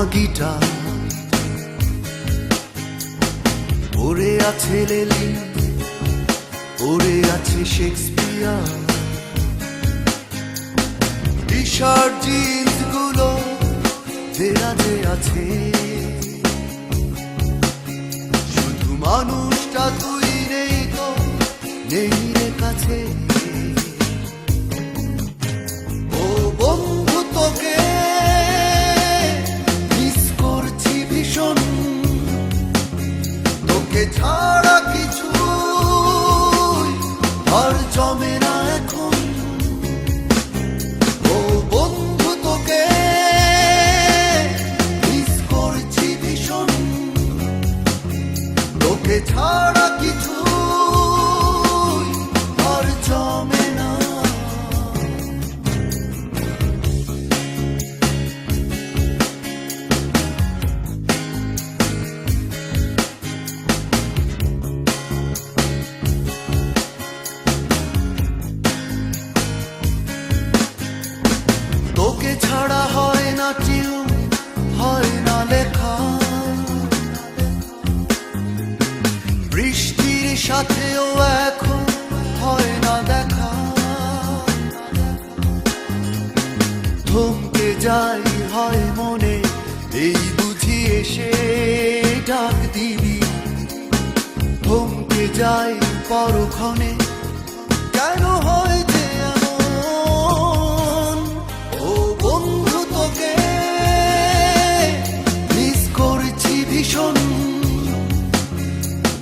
জমা গিটার পড়ে আছে লেলি, পড়ে আছে শেক্সপিয়ার। টি শার্ট জিন্স গুলো দেরাজে আছে, শুধু মানুষটা তুই নেই তো, নেই রে কাছে। ও বন্ধু তোকে মিস করছি ভীষণ, তোকে ছাড়া কিছু আর জমে না এখন। ও বন্ধু তোকে মিস করছি ভীষণ, তোকে ছাড়া কিছু আর জমে না। তোকে ছাড়া হয় না টিউন, হয় না লেখা, বৃষ্টির সাথেও এখন হয় না দেখা। থমকে যাই হয় মনে, এই বুঝি এসে ডাক দিবি। থমকে যাই পরক্ষণে, কেন হয় যে এমন। ও বন্ধু তোকে মিস করছি ভীষণ,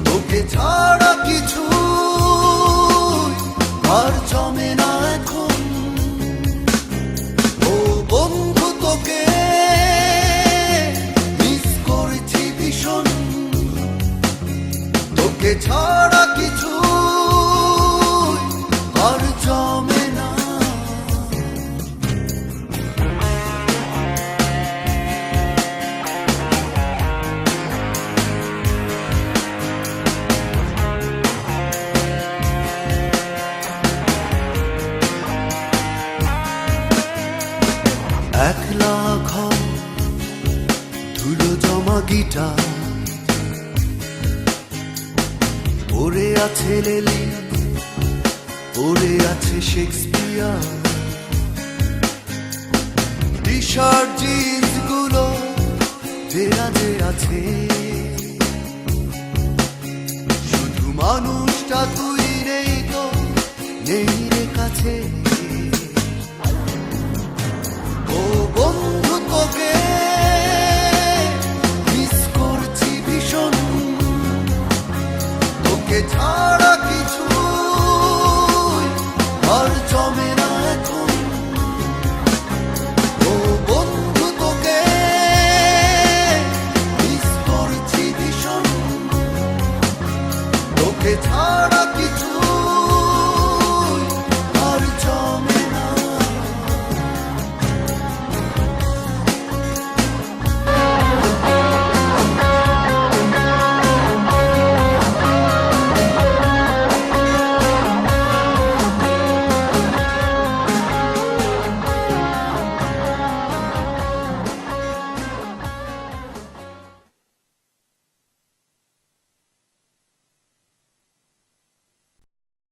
তোকে ছাড়া কিছু আর জমে না এখন। ও বন্ধু তোকে মিস করছি ভীষণ, তোকে ছাড়া কিছু আর জমে না। একলা ঘর, ধুলো জমা গিটার পড়ে আছে লেলি, পড়ে আছে শেক্সপিয়ার। টি শার্ট জিন্স গুলো দেরাজে আছে, শুধু মানুষটা তুই নেই তো, নেই রে কাছে।